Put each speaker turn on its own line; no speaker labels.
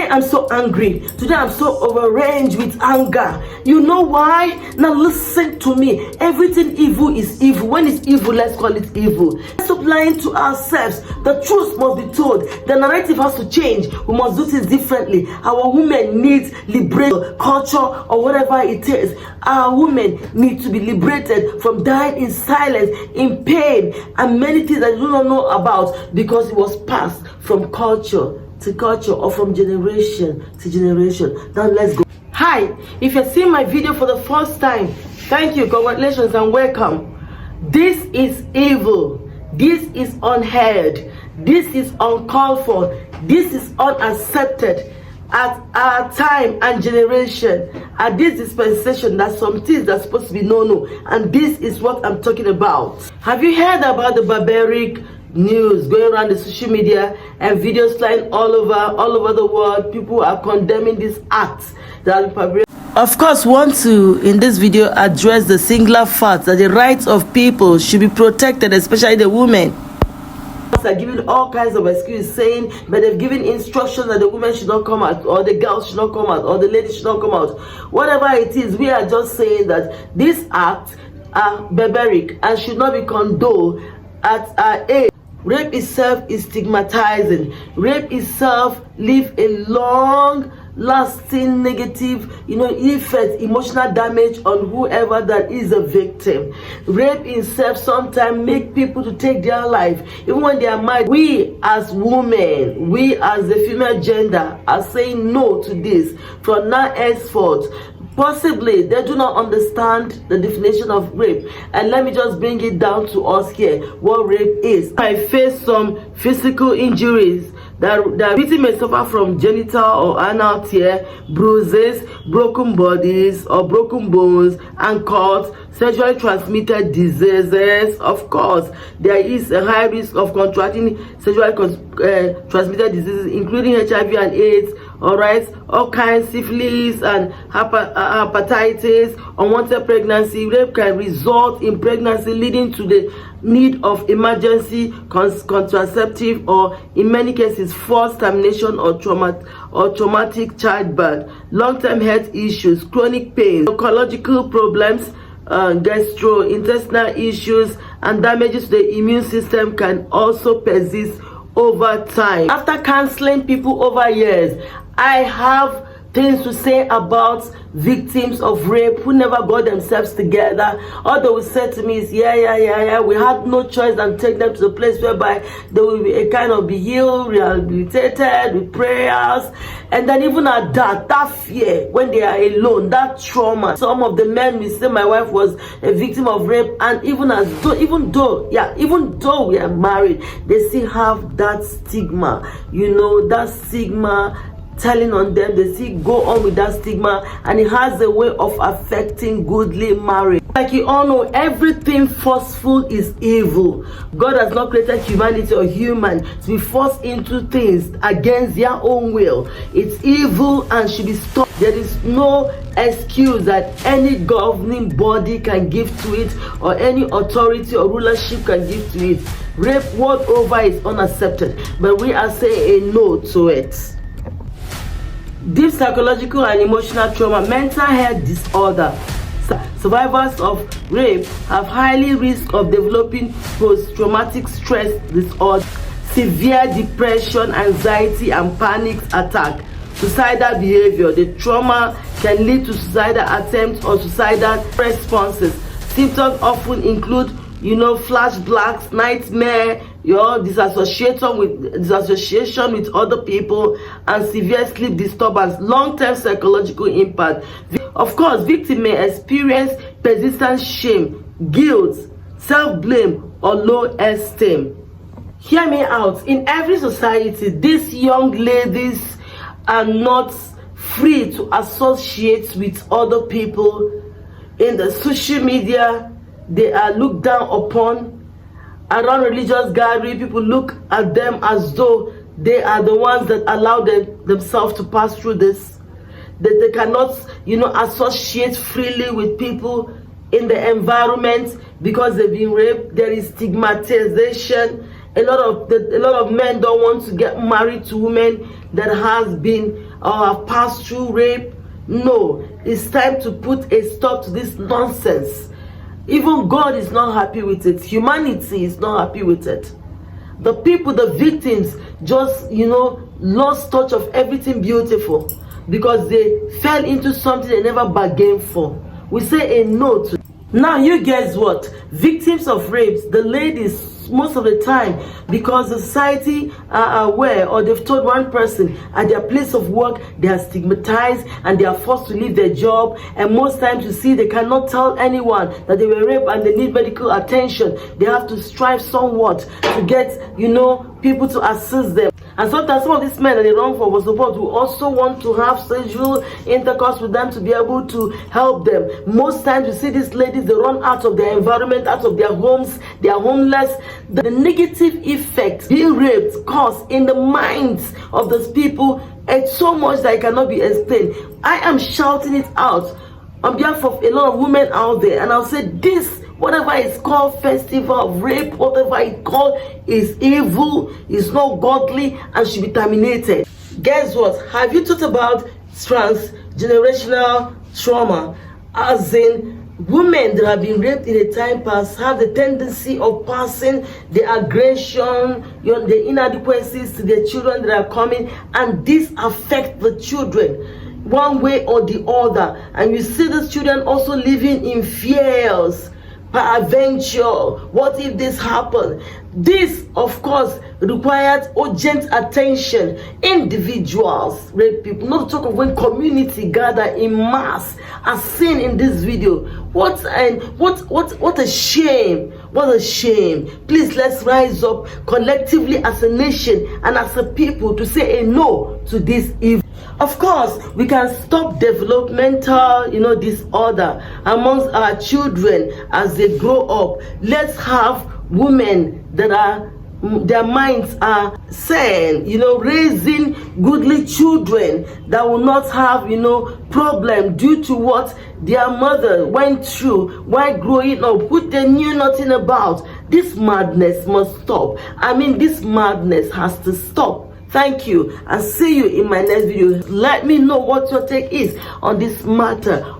Today I'm so angry. Today I'm so overranged with anger. You know why? Now listen to me. Everything evil is evil. When it's evil, let's call it evil. Let's stop lying to ourselves. The truth must be told. The narrative has to change. We must do things differently. Our women need liberation, culture, or whatever it is. Our women need to be liberated from dying in silence, in pain, and many things that you do not know about because it was passed from culture to culture or from generation to generation. Now let's go. Hi, if you're seeing my video for the first time, thank you, congratulations, and welcome. This is evil. This is unheard. This is uncalled for. This is unaccepted at our time and generation, at this dispensation. That some things that's supposed to be no, and this is what I'm talking about. Have you heard about the barbaric news going around the social media and videos flying all over the world? People are condemning this act that of course want to in this video address the singular fact that the rights of people should be protected, especially the women. Are giving all kinds of excuses, saying but they've given instructions that the women should not come out, or the girls should not come out, or the ladies should not come out. Whatever it is, we are just saying that this act are barbaric and should not be condoned at our age. Rape itself is stigmatizing. Rape itself leaves a long lasting negative effect, emotional damage on whoever that is a victim. Rape itself sometimes make people to take their life even when they are married. We as women, we as the female gender are saying no to this from now henceforth. Possibly they do not understand the definition of rape, and let me just bring it down to us here what rape is. I face some physical injuries that victim may suffer from genital or anal tear, bruises, broken bodies or broken bones, and cuts, sexually transmitted diseases. Of course, there is a high risk of contracting sexually transmitted diseases, including HIV and AIDS. Alright, all kinds, syphilis and hepatitis, unwanted pregnancy. Rape can result in pregnancy, leading to the need of emergency contraceptive, or in many cases forced termination or traumatic childbirth. Long-term health issues, chronic pain, psychological problems, gastrointestinal issues, and damages to the immune system can also persist over time. After counseling people over years, I have things to say about victims of rape who never got themselves together. All they will say to me is, yeah, we had no choice than take them to the place whereby they will be a kind of be healed, rehabilitated with prayers. And then even at that fear, when they are alone, that trauma. Some of the men will say my wife was a victim of rape, and even though we are married, they still have that stigma, that stigma telling on them. They still go on with that stigma, and it has a way of affecting goodly marriage. Like you all know, everything forceful is evil. God has not created humanity or human to be forced into things against their own will. It's evil and should be stopped. There is no excuse that any governing body can give to it, or any authority or rulership can give to it. Rape world over is unaccepted, but we are saying a no to it. Deep psychological and emotional trauma, mental health disorder. Survivors of rape have highly risk of developing post-traumatic stress disorder, severe depression, anxiety, and panic attack, suicidal behavior. The trauma can lead to suicidal attempts or suicidal responses. Symptoms often include flashbacks, nightmare, disassociation with other people, and severe sleep disturbance. Long-term psychological impact. Of course, victim may experience persistent shame, guilt, self-blame, or low esteem. Hear me out. In every society, these young ladies are not free to associate with other people. In the social media, they are looked down upon. Around religious gathering, people look at them as though they are the ones that allow themselves to pass through this. That they cannot, associate freely with people in the environment because they've been raped. There is stigmatization. A lot of men don't want to get married to women that has been or have passed through rape. No, it's time to put a stop to this nonsense. Even God is not happy with it. Humanity is not happy with it. The people, the victims, just, lost touch of everything beautiful because they fell into something they never bargained for. We say a no to. Now, you guess what? Victims of rapes, the ladies, most of the time, because the society are aware, or they've told one person at their place of work, they are stigmatized and they are forced to leave their job. And most times you see they cannot tell anyone that they were raped and they need medical attention. They have to strive somewhat to get, people to assist them. And sometimes some of these men that they run for support who also want to have sexual intercourse with them to be able to help them. Most times you see these ladies, they run out of their environment, out of their homes, they are homeless. The negative effect being raped cause in the minds of those people, it's so much that it cannot be explained. I am shouting it out on behalf of a lot of women out there, and I'll say this: whatever is called festival of rape, whatever it's called, is evil, is not godly, and should be terminated. Guess what? Have you thought about transgenerational trauma? As in, women that have been raped in a time past have the tendency of passing the aggression, the inadequacies to their children that are coming, and this affects the children one way or the other. And you see these children also living in fears. Peradventure, what if this happened? This, of course, requires urgent attention. Individuals, rape people, not to talk of when community gather in mass, as seen in this video. What a shame! What a shame! Please, let's rise up collectively as a nation and as a people to say a no to this evil. Of course, we can stop developmental, disorder amongst our children as they grow up. Let's have women that are, their minds are sane, raising goodly children that will not have, problem due to what their mother went through while growing up, which they knew nothing about. This madness must stop. This madness has to stop. Thank you, and see you in my next video. Let me know what your take is on this matter.